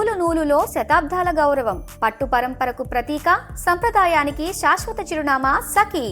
నూలు నూలులో శతాబ్దాల గౌరవం, పట్టు పరంపరకు ప్రతీక, సంప్రదాయానికి శాశ్వత చిరునామా సఖీ.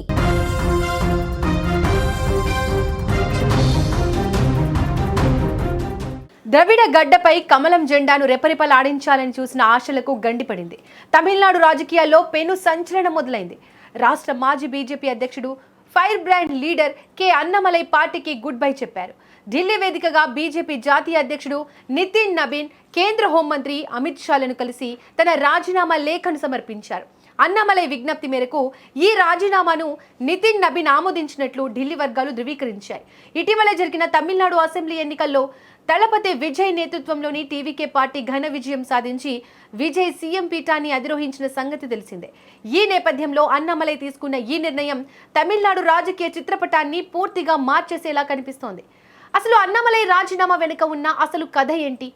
ద్రవిడ గడ్డపై కమలం జెండాను రెపరెపలాడించాలని చూసిన ఆశలకు గండిపడింది. తమిళనాడు రాజకీయాల్లో పెను సంచలనం మొదలైంది. రాష్ట్ర మాజీ బీజేపీ అధ్యక్షుడు, fire brand leader K Annamalai పార్టీకి గుడ్ బై చెప్పారు. ఢిల్లీ వేదికగా బీజేపీ జాతీయ అధ్యక్షుడు నితిన్ నబీన్ కేంద్ర హోంమంత్రి అమిత్ షాలను కలిసి తన రాజీనామా లేఖను సమర్పించారు. అన్నమలై విజ్ఞప్తి మేరకు ఈ రాజీనామాను నితిన్ నబీన్ ఆమోదించినట్లు ఢిల్లీ వర్గాలు ధృవీకరించాయి. ఇటీవల జరిగిన తమిళనాడు అసెంబ్లీ ఎన్నికల్లో దళపతి విజయ్ నేతృత్వంలోని టీవీకే పార్టీ ఘన విజయం సాధించి విజయ్ సీఎం పీఠాన్ని అధిరోహించిన సంగతి తెలిసిందే. ఈ నేపథ్యంలో అన్నమలై తీసుకున్న ఈ నిర్ణయం తమిళనాడు రాజకీయ చిత్రపటాన్ని పూర్తిగా మార్చేసేలా కనిపిస్తోంది. అసలు అన్నమలై రాజీనామా వెనుక ఉన్న అసలు కథ ఏంటి?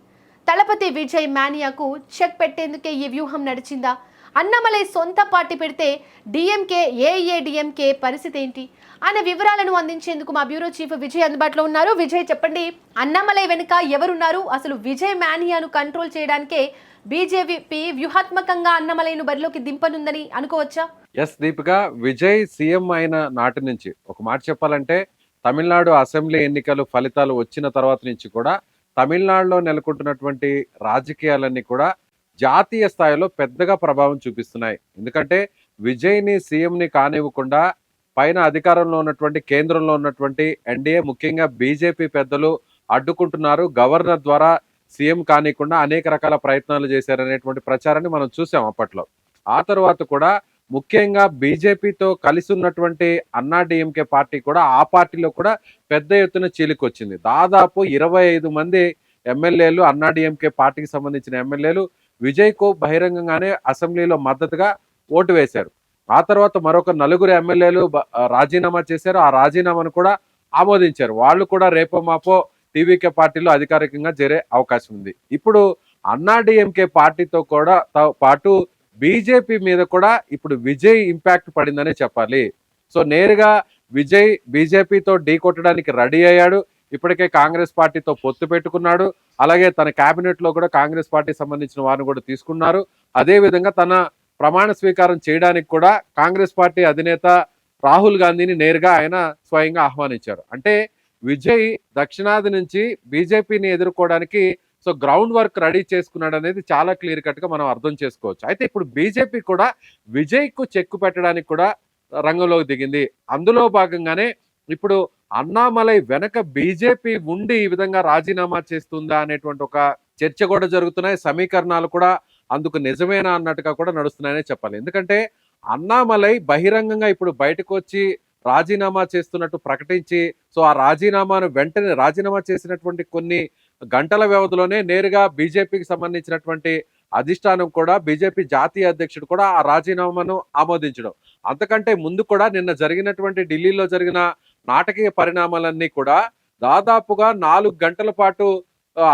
దళపతి విజయ్ మానియాకు చెక్ పెట్టేందుకే ఈ వ్యూహం నడిచిందా? అన్నమలై సొంత పార్టీ పెడితే డిఎంకే, ఏఐఏడిఎంకే పరిస్థితి ఏంటి అనే వివరాలను అందించేందుకు మా బ్యూరో చీఫ్ విజయ్ అందుబాటులో ఉన్నారు. విజయ్, చెప్పండి, అన్నమలై వెనుక ఎవరున్నారు? అసలు విజయ్ మానియాను కంట్రోల్ చేయడానికే బీజేపీ వ్యూహాత్మకంగా అన్నమలైను బరిలోకి దింపనుందని అనుకోవచ్చా? ఎస్ దీపిక, విజయ్ సీఎం అయిన నాటి నుంచి ఒక మాట చెప్పాలంటే తమిళనాడు అసెంబ్లీ ఎన్నికలు ఫలితాలు వచ్చిన తర్వాత నుంచి కూడా తమిళనాడులో నెలకొంటున్నటువంటి రాజకీయాలన్నీ కూడా జాతీయ స్థాయిలో పెద్దగా ప్రభావం చూపిస్తున్నాయి. ఎందుకంటే విజయ్ని సీఎంని కానివ్వకుండా పైన అధికారంలో ఉన్నటువంటి కేంద్రంలో ఉన్నటువంటి ఎన్డీఏ, ముఖ్యంగా బీజేపీ పెద్దలు అడ్డుకుంటున్నారు. గవర్నర్ ద్వారా సీఎం కానికుండా అనేక రకాల ప్రయత్నాలు చేశారనేటువంటి ప్రచారాన్ని మనం చూసాం అప్పట్లో. ఆ తర్వాత కూడా ముఖ్యంగా బీజేపీతో కలిసి ఉన్నటువంటి అన్నా డిఎంకే పార్టీ కూడా ఆ పార్టీలో కూడా పెద్ద ఎత్తున చీలికొచ్చింది. దాదాపు 25 మంది ఎమ్మెల్యేలు, అన్నా డిఎంకే పార్టీకి సంబంధించిన ఎమ్మెల్యేలు విజయ్కు బహిరంగంగానే అసెంబ్లీలో మద్దతుగా ఓటు వేశారు. ఆ తర్వాత మరొక 4 ఎమ్మెల్యేలు రాజీనామా చేశారు. ఆ రాజీనామాను కూడా ఆమోదించారు. వాళ్ళు కూడా రేపో మాపో టీవీకే పార్టీలో అధికారికంగా చేరే అవకాశం ఉంది. ఇప్పుడు అన్నా డిఎంకే పార్టీతో కూడా పాటు బీజేపీ మీద కూడా ఇప్పుడు విజయ్ ఇంపాక్ట్ పడిందనే చెప్పాలి. సో నేరుగా విజయ్ బీజేపీతో ఢీ కొట్టడానికి రెడీ అయ్యాడు. ఇప్పటికే కాంగ్రెస్ పార్టీతో పొత్తు పెట్టుకున్నాడు. అలాగే తన కేబినెట్ లో కూడా కాంగ్రెస్ పార్టీకి సంబంధించిన వారిని కూడా తీసుకున్నారు. అదేవిధంగా తన ప్రమాణ స్వీకారం చేయడానికి కూడా కాంగ్రెస్ పార్టీ అధినేత రాహుల్ గాంధీని నేరుగా ఆయన స్వయంగా ఆహ్వానించారు. అంటే విజయ్ దక్షిణాది నుంచి బీజేపీని ఎదుర్కోవడానికి సో గ్రౌండ్ వర్క్ రెడీ చేసుకున్నాడు అనేది చాలా క్లియర్ కట్ గా మనం అర్థం చేసుకోవచ్చు. అయితే ఇప్పుడు బీజేపీ కూడా విజయ్ కు చెక్కు పెట్టడానికి కూడా రంగంలోకి దిగింది. అందులో భాగంగానే ఇప్పుడు అన్నామలై వెనక బీజేపీ ఉండి ఈ విధంగా రాజీనామా చేస్తుందా అనేటువంటి ఒక చర్చ కూడా జరుగుతున్నాయి. సమీకరణాలు కూడా అందుకు నిజమేనా అన్నట్టుగా కూడా నడుస్తున్నాయనే చెప్పాలి. ఎందుకంటే అన్నామలై బహిరంగంగా ఇప్పుడు బయటకు వచ్చి రాజీనామా చేస్తున్నట్టు ప్రకటించి సో ఆ రాజీనామాను వెంటనే రాజీనామా చేసినటువంటి కొన్ని గంటల వ్యవధిలోనే నేరుగా బీజేపీకి సంబంధించినటువంటి అధిష్టానం కూడా బీజేపీ జాతీయ అధ్యక్షుడు కూడా ఆ రాజీనామాను ఆమోదించడం. అంతకంటే ముందు కూడా నిన్న జరిగినటువంటి ఢిల్లీలో జరిగిన నాటకీయ పరిణామాలన్నీ కూడా దాదాపుగా 4 గంటల పాటు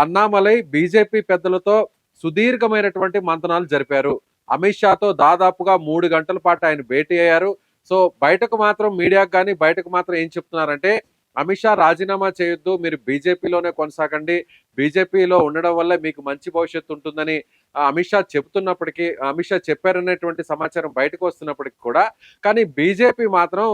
అన్నామలై బీజేపీ పెద్దలతో సుదీర్ఘమైనటువంటి మంతనాలు జరిపారు. అమిత్ షాతో దాదాపుగా 3 గంటల పాటు ఆయన భేటీ అయ్యారు. సో బయటకు మాత్రం మీడియాకు కానీ బయటకు మాత్రం ఏం చెప్తున్నారంటే అమిత్ షా రాజీనామా చేయొద్దు, మీరు బీజేపీలోనే కొనసాగండి, బీజేపీలో ఉండడం వల్ల మీకు మంచి భవిష్యత్తు ఉంటుందని అమిత్ షా చెప్తున్నప్పటికీ, అమిత్ షా చెప్పారనేటువంటి సమాచారం బయటకు వస్తున్నప్పటికీ కూడా కానీ బీజేపీ మాత్రం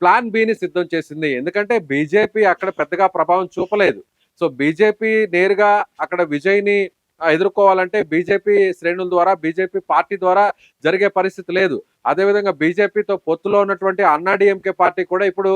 ప్లాన్ బిని సిద్ధం చేసింది. ఎందుకంటే బీజేపీ అక్కడ పెద్దగా ప్రభావం చూపలేదు. సో బీజేపీ నేరుగా అక్కడ విజయ్ని ఎదుర్కోవాలంటే బీజేపీ శ్రేణుల ద్వారా, బీజేపీ పార్టీ ద్వారా జరిగే పరిస్థితి లేదు. అదేవిధంగా బీజేపీతో పొత్తులో ఉన్నటువంటి అన్నా డిఎంకే పార్టీ కూడా ఇప్పుడు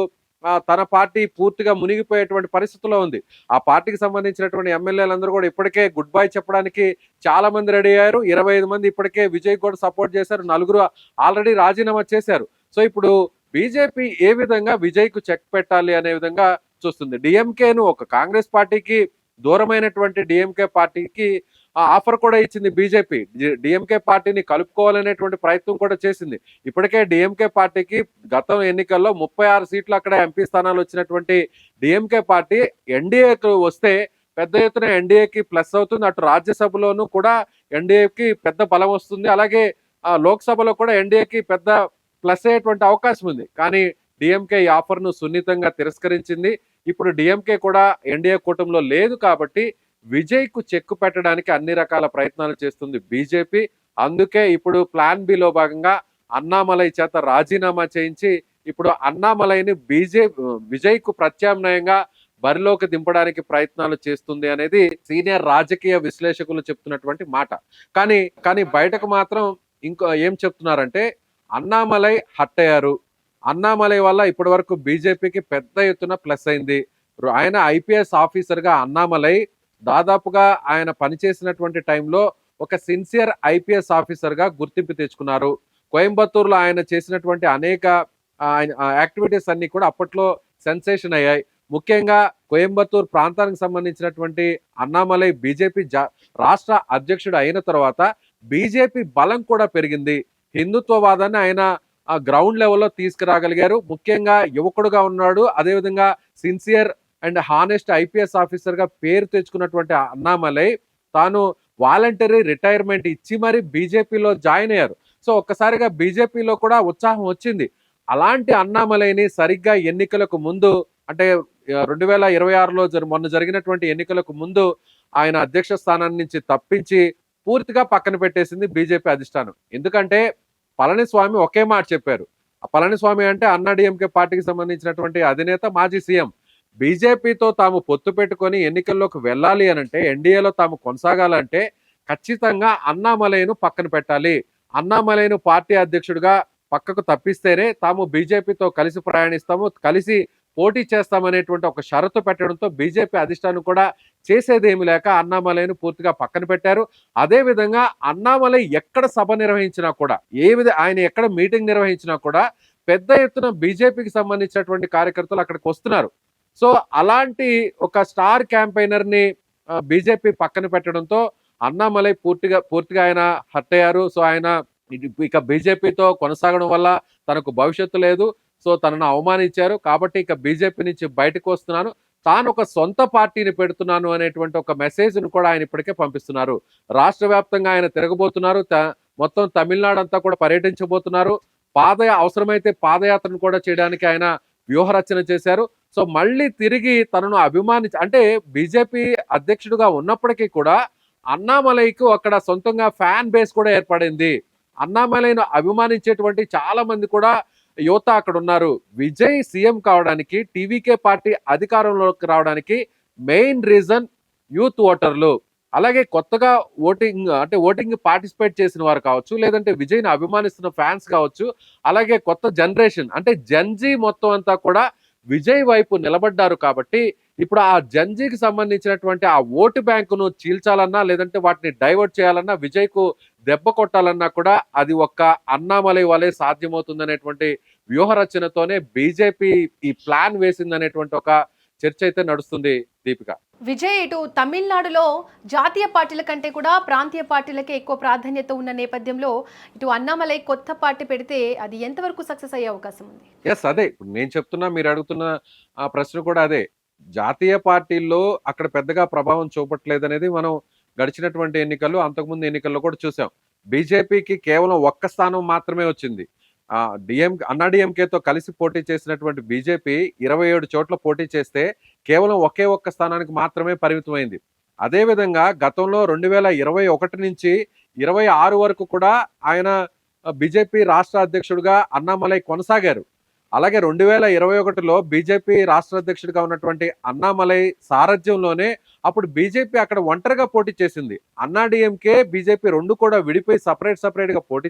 తన పార్టీ పూర్తిగా మునిగిపోయేటువంటి పరిస్థితిలో ఉంది. ఆ పార్టీకి సంబంధించినటువంటి ఎమ్మెల్యేలందరూ కూడా ఇప్పటికే గుడ్ బై చెప్పడానికి చాలా మంది రెడీ అయ్యారు. 25 మంది ఇప్పటికే విజయ్ కూడా సపోర్ట్ చేశారు. 4 ఆల్రెడీ రాజీనామా చేశారు. సో ఇప్పుడు బీజేపీ ఏ విధంగా విజయ్ కు చెక్ పెట్టాలి అనే విధంగా చూస్తుంది. డిఎంకేను ఒక కాంగ్రెస్ పార్టీకి దూరమైనటువంటి డిఎంకే పార్టీకి ఆఫర్ కూడా ఇచ్చింది బీజేపీ. డిఎంకే పార్టీని కలుపుకోవాలనేటువంటి ప్రయత్నం కూడా చేసింది. ఇప్పటికే డిఎంకే పార్టీకి గత ఎన్నికల్లో 36 సీట్లు అక్కడ ఎంపీ స్థానాలు వచ్చినటువంటి డిఎంకే పార్టీ ఎన్డీఏకి వస్తే పెద్ద ఎత్తున ఎన్డీఏకి ప్లస్ అవుతుంది. అటు రాజ్యసభలోనూ కూడా ఎన్డీఏకి పెద్ద బలం వస్తుంది. అలాగే లోక్సభలో కూడా ఎన్డీఏకి పెద్ద ప్లస్ అయ్యేటువంటి అవకాశం ఉంది. కానీ డిఎంకే ఈ ఆఫర్ను సున్నితంగా తిరస్కరించింది. ఇప్పుడు డిఎంకే కూడా ఎన్డీఏ కూటమిలో లేదు కాబట్టి విజయ్కు చెక్కు పెట్టడానికి అన్ని రకాల ప్రయత్నాలు చేస్తుంది బీజేపీ. అందుకే ఇప్పుడు ప్లాన్ బిలో భాగంగా అన్నామలై చేత రాజీనామా చేయించి ఇప్పుడు అన్నామలైని విజయ్కు ప్రత్యామ్నాయంగా బరిలోకి దింపడానికి ప్రయత్నాలు చేస్తుంది అనేది సీనియర్ రాజకీయ విశ్లేషకులు చెప్తున్నటువంటి మాట. కానీ బయటకు మాత్రం ఇంకో ఏం చెప్తున్నారంటే అన్నామలై హట్ అయ్యారు, అన్నామలై వల్ల ఇప్పటి వరకు బీజేపీకి పెద్ద ఎత్తున ప్లస్ అయింది. ఆయన ఐపీఎస్ ఆఫీసర్గా అన్నామలై దాదాపుగా ఆయన పనిచేసినటువంటి టైంలో ఒక సిన్సియర్ ఐపీఎస్ ఆఫీసర్గా గుర్తింపు తెచ్చుకున్నారు. కోయంబత్తూరులో ఆయన చేసినటువంటి అనేక యాక్టివిటీస్ అన్ని కూడా అప్పట్లో సెన్సేషన్ అయ్యాయి. ముఖ్యంగా కోయంబత్తూరు ప్రాంతానికి సంబంధించినటువంటి అన్నామలై బీజేపీ రాష్ట్ర అధ్యక్షుడు అయిన తర్వాత బీజేపీ బలం కూడా పెరిగింది. హిందుత్వవాదాన్ని ఆయన గ్రౌండ్ లెవెల్లో తీసుకురాగలిగారు. ముఖ్యంగా యువకుడుగా ఉన్నాడు. అదేవిధంగా సిన్సియర్ అండ్ హానెస్ట్ ఐపీఎస్ ఆఫీసర్గా పేరు తెచ్చుకున్నటువంటి అన్నామలై తాను వాలంటరీ రిటైర్మెంట్ ఇచ్చి మరి బీజేపీలో జాయిన్ అయ్యారు. సో ఒక్కసారిగా బీజేపీలో కూడా ఉత్సాహం వచ్చింది. అలాంటి అన్నామలైని సరిగ్గా ఎన్నికలకు ముందు అంటే 2026లో మొన్న జరిగినటువంటి ఎన్నికలకు ముందు ఆయన అధ్యక్ష స్థానాన్ని నుంచి తప్పించి పూర్తిగా పక్కన పెట్టేసింది బీజేపీ అధిష్టానం. ఎందుకంటే పళనిస్వామి ఒకే మాట చెప్పారు. పళనిస్వామి అంటే అన్నాడీఎంకే పార్టీకి సంబంధించినటువంటి అధినేత, మాజీ సీఎం. బీజేపీతో తాము పొత్తు పెట్టుకొని ఎన్నికల్లోకి వెళ్ళాలి అనంటే, ఎన్డీఏలో తాము కొనసాగాలంటే ఖచ్చితంగా అన్నామలైను పక్కన పెట్టాలి. అన్నామలైను పార్టీ అధ్యక్షుడిగా పక్కకు తప్పిస్తేనే తాము బీజేపీతో కలిసి ప్రయాణిస్తాము, కలిసి పోటీ చేస్తామనేటువంటి ఒక షరతు పెట్టడంతో బీజేపీ అధిష్టానం కూడా చేసేదేమి లేక అన్నామలైను పూర్తిగా పక్కన పెట్టారు. అదేవిధంగా అన్నామలై ఎక్కడ సభ నిర్వహించినా కూడా, ఆయన ఎక్కడ మీటింగ్ నిర్వహించినా కూడా పెద్ద ఎత్తున బీజేపీకి సంబంధించినటువంటి కార్యకర్తలు అక్కడికి వస్తున్నారు. సో అలాంటి ఒక స్టార్ క్యాంపెయినర్ని బీజేపీ పక్కన పెట్టడంతో అన్నామలై పూర్తిగా ఆయన హట్ అయ్యారు. సో ఆయన ఇక బీజేపీతో కొనసాగడం వల్ల తనకు భవిష్యత్తు లేదు, సో తనను అవమానించారు, కాబట్టి ఇక బీజేపీ నుంచి బయటకు వస్తున్నాను, తాను ఒక సొంత పార్టీని పెడుతున్నాను అనేటువంటి ఒక మెసేజ్ను కూడా ఆయన ఇప్పటికే పంపిస్తున్నారు. రాష్ట్ర వ్యాప్తంగా ఆయన తిరగబోతున్నారు. మొత్తం తమిళనాడు అంతా కూడా పర్యటించబోతున్నారు. అవసరమైతే పాదయాత్రను కూడా చేయడానికి ఆయన వ్యూహరచన చేశారు. సో మళ్ళీ తిరిగి తనను అంటే బీజేపీ అధ్యక్షుడిగా ఉన్నప్పటికీ కూడా అన్నామలైకు అక్కడ సొంతంగా ఫ్యాన్ బేస్ కూడా ఏర్పడింది. అన్నామలైను అభిమానించేటువంటి చాలా మంది కూడా యువత అక్కడ ఉన్నారు. విజయ్ సీఎం కావడానికి, టీవీకే పార్టీ అధికారంలోకి రావడానికి మెయిన్ రీజన్ యూత్ ఓటర్లు, అలాగే కొత్తగా ఓటింగ్ పార్టిసిపేట్ చేసిన వారు కావచ్చు, లేదంటే విజయ్ని అభిమానిస్తున్న ఫ్యాన్స్ కావచ్చు, అలాగే కొత్త జనరేషన్ అంటే జెన్జీ మొత్తం అంతా కూడా విజయ్ వైపు నిలబడ్డారు. కాబట్టి ఇప్పుడు ఆ జంజీకి సంబంధించినటువంటి ఆ ఓటు బ్యాంకును చీల్చాలన్నా, లేదంటే వాటిని డైవర్ట్ చేయాలన్నా, విజయ్కు దెబ్బ కొట్టాలన్నా కూడా అది ఒక్క అన్నామలై వలె సాధ్యమవుతుందనేటువంటి వ్యూహరచనతోనే బీజేపీ ఈ ప్లాన్ వేసిందనేటువంటి ఒక చర్చ అయితే నడుస్తుంది. దీపిక, విజయ్ ఇటు తమిళనాడులో జాతీయ పార్టీల కంటే కూడా ప్రాంతీయ పార్టీలకే ఎక్కువ ప్రాధాన్యత ఉన్న నేపథ్యంలో ఇటు అన్నామలై కొత్త పార్టీ పెడితే అది ఎంతవరకు సక్సెస్ అయ్యే అవకాశం ఉంది? అదే ఇప్పుడు నేను చెప్తున్నా, మీరు అడుగుతున్న ఆ ప్రశ్న కూడా అదే. జాతీయ పార్టీల్లో అక్కడ పెద్దగా ప్రభావం చూపట్లేదనేది మనం గడిచినటువంటి ఎన్నికల్లో, అంతకుముందు ఎన్నికల్లో కూడా చూసాం. బీజేపీకి కేవలం ఒక్క స్థానం మాత్రమే వచ్చింది. అన్నాడీఎంకేతో కలిసి పోటీ చేసినటువంటి బీజేపీ 27 చోట్ల పోటీ చేస్తే కేవలం ఒక్క స్థానానికి మాత్రమే పరిమితమైంది. అదేవిధంగా గతంలో 2021 నుంచి 26 వరకు కూడా ఆయన బీజేపీ రాష్ట్ర అధ్యక్షుడిగా అన్నామలై కొనసాగారు. అలాగే 2021లో బీజేపీ రాష్ట్ర అధ్యక్షుడిగా ఉన్నటువంటి అన్నామలై సారథ్యంలోనే అప్పుడు బీజేపీ అక్కడ ఒంటరిగా పోటీ చేసింది. అన్నాడీఎంకే బీజేపీ రెండు కూడా విడిపోయి సపరేట్గా పోటీ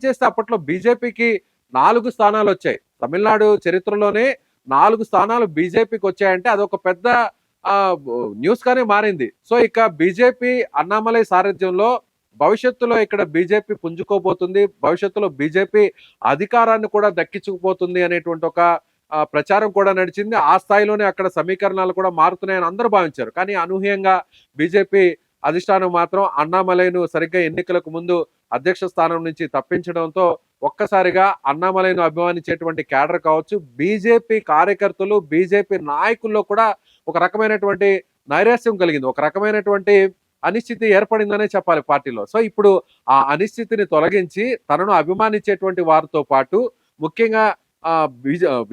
చేస్తే అప్పట్లో బీజేపీకి 4 స్థానాలు వచ్చాయి. తమిళనాడు చరిత్రలోనే 4 స్థానాలు బీజేపీకి వచ్చాయంటే అదొక పెద్ద న్యూస్ గానే మారింది. సో ఇక బీజేపీ అన్నామలై సారథ్యంలో భవిష్యత్తులో ఇక్కడ బీజేపీ పుంజుకోబోతుంది, భవిష్యత్తులో బీజేపీ అధికారాన్ని కూడా దక్కించుకుపోతుంది అనేటువంటి ఒక ప్రచారం కూడా నడిచింది. ఆ స్థాయిలోనే అక్కడ సమీకరణాలు కూడా మారుతున్నాయని అందరూ భావించారు. కానీ అనూహ్యంగా బీజేపీ అధిష్టానం మాత్రం అన్నామలైను సరిగ్గా ఎన్నికలకు ముందు అధ్యక్ష స్థానం నుంచి తప్పించడంతో ఒక్కసారిగా అన్నామలైను అభిమానించేటువంటి క్యాడర్ కావచ్చు, బీజేపీ కార్యకర్తలు, బీజేపీ నాయకుల్లో కూడా ఒక రకమైనటువంటి నైరాశ్యం కలిగింది, ఒక రకమైనటువంటి అనిశ్చితి ఏర్పడిందనే చెప్పాలి పార్టీలో. సో ఇప్పుడు ఆ అనిశ్చితిని తొలగించి తనను అభిమానించేటువంటి వారితో పాటు ముఖ్యంగా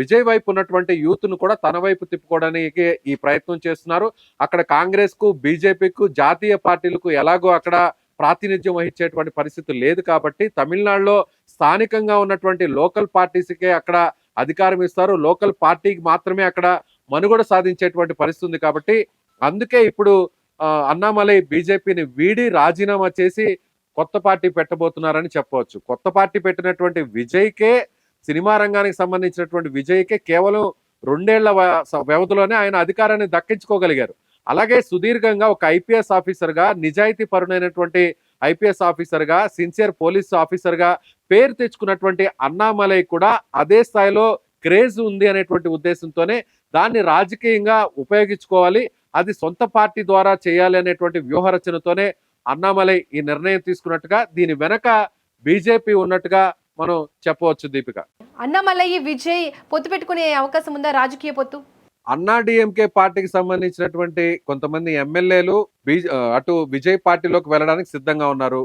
విజయ్ వైపు ఉన్నటువంటి యూత్ ను కూడా తన వైపు తిప్పుకోవడానికి ఈ ప్రయత్నం చేస్తున్నారు. అక్కడ కాంగ్రెస్ కు, బీజేపీకు, జాతీయ పార్టీలకు ఎలాగో అక్కడ ప్రాతినిధ్యం వహించేటువంటి పరిస్థితి లేదు కాబట్టి తమిళనాడులో స్థానికంగా ఉన్నటువంటి లోకల్ పార్టీస్కే అక్కడ అధికారం ఇస్తారు. లోకల్ పార్టీకి మాత్రమే అక్కడ మనుగడ సాధించేటువంటి పరిస్థితి ఉంది కాబట్టి అందుకే ఇప్పుడు అన్నామలై బీజేపీని వీడి రాజీనామా చేసి కొత్త పార్టీ పెట్టబోతున్నారని చెప్పవచ్చు. కొత్త పార్టీ పెట్టినటువంటి విజయ్కే, సినిమా రంగానికి సంబంధించినటువంటి విజయ్కే కేవలం 2 ఏళ్ల వ్యవధిలోనే ఆయన అధికారాన్ని దక్కించుకోగలిగారు. అలాగే సుదీర్ఘంగా ఒక ఐపీఎస్ ఆఫీసర్గా, నిజాయితీ పరునైనటువంటి ఐపీఎస్ ఆఫీసర్గా, సిన్సియర్ పోలీస్ ఆఫీసర్గా పేరు తెచ్చుకున్నటువంటి అన్నామలై కూడా అదే స్థాయిలో క్రేజ్ ఉంది అనేటువంటి ఉద్దేశంతోనే దాన్ని రాజకీయంగా ఉపయోగించుకోవాలి, అది సొంత పార్టీ ద్వారా చేయాలి అనేటువంటి వ్యూహరచనతోనే అన్నామలై ఈ నిర్ణయం తీసుకున్నట్టుగా, దీని వెనక బీజేపీ ఉన్నట్టుగా మనం చెప్పవచ్చు. దీపిక, అన్నామలై విజయ్ పొత్తు పెట్టుకునే అవకాశం ఉందా? రాజకీయ పొత్తు అన్నా డిఎంకే పార్టీకి సంబంధించినటువంటి కొంతమంది ఎమ్మెల్యేలు అటు విజయ్ పార్టీలోకి వెళ్ళడానికి సిద్ధంగా ఉన్నారు.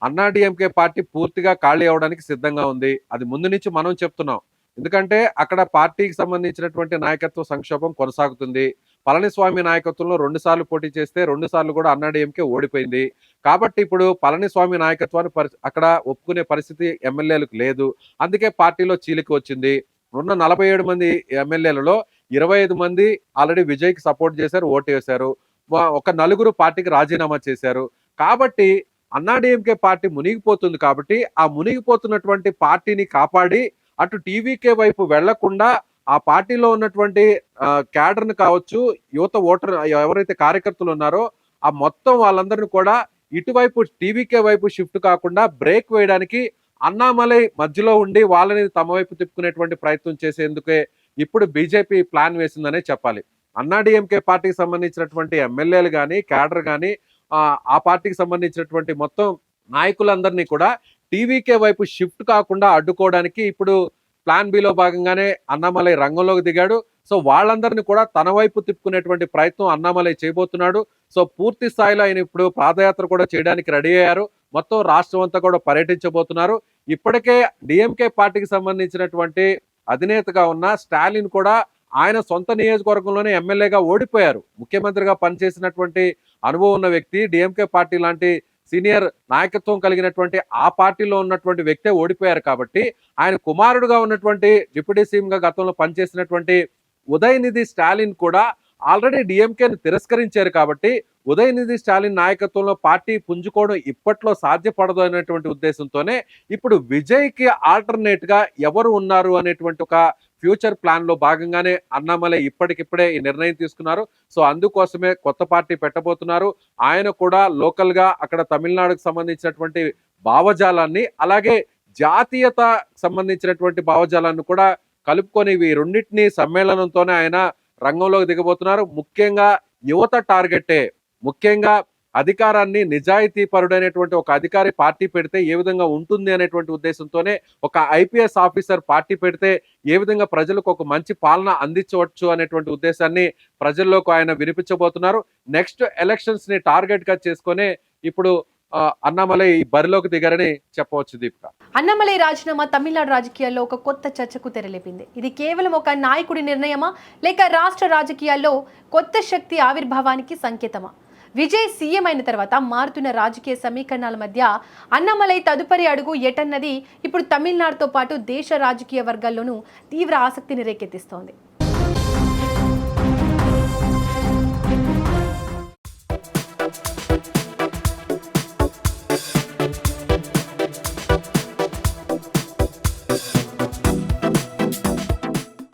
అన్నా డిఎంకే పార్టీ పూర్తిగా ఖాళీ అవడానికి సిద్ధంగా ఉంది. అది ముందు నుంచి మనం చెప్తున్నాం. ఎందుకంటే అక్కడ పార్టీకి సంబంధించినటువంటి నాయకత్వ సంక్షోభం కొనసాగుతుంది. పళనిస్వామి నాయకత్వంలో 2 సార్లు పోటీ చేస్తే 2 సార్లు కూడా అన్నా డిఎంకే ఓడిపోయింది. కాబట్టి ఇప్పుడు పళనిస్వామి నాయకత్వాన్ని అక్కడ ఒప్పుకునే పరిస్థితి ఎమ్మెల్యేలకు లేదు. అందుకే పార్టీలో చీలిక వచ్చింది. ఉన్న 47 మంది ఎమ్మెల్యేలలో 25 మంది ఆల్రెడీ విజయ్కి సపోర్ట్ చేశారు, ఓటు వేశారు. ఒక 4 పార్టీకి రాజీనామా చేశారు. కాబట్టి అన్నా డిఎంకే పార్టీ మునిగిపోతుంది. కాబట్టి ఆ మునిగిపోతున్నటువంటి పార్టీని కాపాడి అటు టీవీకే వైపు వెళ్లకుండా ఆ పార్టీలో ఉన్నటువంటి క్యాడర్ని కావచ్చు, యువత ఓటర్ ఎవరైతే కార్యకర్తలు ఉన్నారో ఆ మొత్తం వాళ్ళందరినీ కూడా ఇటువైపు టీవీకే వైపు షిఫ్ట్ కాకుండా బ్రేక్ వేయడానికి అన్నామలై మధ్యలో ఉండి వాళ్ళని తమ వైపు తిప్పుకునేటువంటి ప్రయత్నం చేసేందుకే ఇప్పుడు బీజేపీ ప్లాన్ వేసిందనే చెప్పాలి. అన్నా డిఎంకే పార్టీకి సంబంధించినటువంటి ఎమ్మెల్యేలు కానీ, క్యాడర్ కానీ, ఆ పార్టీకి సంబంధించినటువంటి మొత్తం నాయకులందరినీ కూడా టీవీకే వైపు షిఫ్ట్ కాకుండా అడ్డుకోవడానికి ఇప్పుడు ప్లాన్ బిలో భాగంగానే అన్నామలై రంగంలోకి దిగాడు. సో వాళ్ళందరినీ కూడా తన వైపు తిప్పుకునేటువంటి ప్రయత్నం అన్నామలై చేయబోతున్నాడు. సో పూర్తి స్థాయిలో ఆయన ఇప్పుడు పాదయాత్ర కూడా చేయడానికి రెడీ అయ్యారు. మొత్తం రాష్ట్రం అంతా కూడా పర్యటించబోతున్నారు. ఇప్పటికే డిఎంకే పార్టీకి సంబంధించినటువంటి అధినేతగా ఉన్న స్టాలిన్ కూడా ఆయన సొంత నియోజకవర్గంలోనే ఎమ్మెల్యేగా ఓడిపోయారు. ముఖ్యమంత్రిగా పనిచేసినటువంటి అనుభవం ఉన్న వ్యక్తి, డిఎంకే పార్టీ లాంటి సీనియర్ నాయకత్వం కలిగినటువంటి ఆ పార్టీలో ఉన్నటువంటి వ్యక్తే ఓడిపోయారు. కాబట్టి ఆయన కుమారుడుగా ఉన్నటువంటి డిప్యూటీ సీఎంగా గతంలో పనిచేసినటువంటి ఉదయనిధి స్టాలిన్ కూడా ఆల్రెడీ డిఎంకేను తిరస్కరించారు. కాబట్టి ఉదయనిధి స్టాలిన్ నాయకత్వంలో పార్టీ పుంజుకోవడం ఇప్పట్లో సాధ్యపడదు అనేటువంటి ఉద్దేశంతోనే ఇప్పుడు విజయ్కి ఆల్టర్నేట్ గా ఎవరు ఉన్నారు అనేటువంటి ఒక ఫ్యూచర్ ప్లాన్ లో భాగంగానే అన్నామలై ఇప్పటికిప్పుడే ఈ నిర్ణయం తీసుకున్నారు. సో అందుకోసమే కొత్త పార్టీ పెట్టబోతున్నారు. ఆయన కూడా లోకల్ గా అక్కడ తమిళనాడుకు సంబంధించినటువంటి భావజాలాన్ని, అలాగే జాతీయత సంబంధించినటువంటి భావజాలాన్ని కూడా కలుపుకొని ఈ రెండింటినీ సమ్మేళనంతోనే ఆయన రంగంలోకి దిగబోతున్నారు. ముఖ్యంగా యువత టార్గెటే, ముఖ్యంగా అధికారాన్ని నిజాయితీ పరుడైనటువంటి ఒక అధికారి పార్టీ పెడితే ఏ విధంగా ఉంటుంది అనేటువంటి ఉద్దేశంతోనే ఒక ఐపీఎస్ ఆఫీసర్ పార్టీ పెడితే ఏ విధంగా ప్రజలకు ఒక మంచి పాలన అందించవచ్చు అనేటువంటి ఉద్దేశాన్ని ప్రజల్లోకి ఆయన వినిపించబోతున్నారు. నెక్స్ట్ ఎలక్షన్స్ ని టార్గెట్ గా చేసుకునే ఇప్పుడు అన్నామలై బరిలోకి దిగారని చెప్పవచ్చు. దీపిక, అన్నామలై రాజీనామా తమిళనాడు రాజకీయాల్లో ఒక కొత్త చర్చకు తెరలేపింది. ఇది కేవలం ఒక నాయకుడి నిర్ణయమా, లేక రాష్ట్ర రాజకీయాల్లో కొత్త శక్తి ఆవిర్భావానికి సంకేతమా? విజయ్ సీఎం అయిన తర్వాత మారుతున్న రాజకీయ సమీకరణాల మధ్య అన్నామలై తదుపరి అడుగు ఎటన్నది ఇప్పుడు తమిళనాడుతో పాటు దేశ రాజకీయ వర్గాల్లోనూ తీవ్ర ఆసక్తిని రేకెత్తిస్తోంది.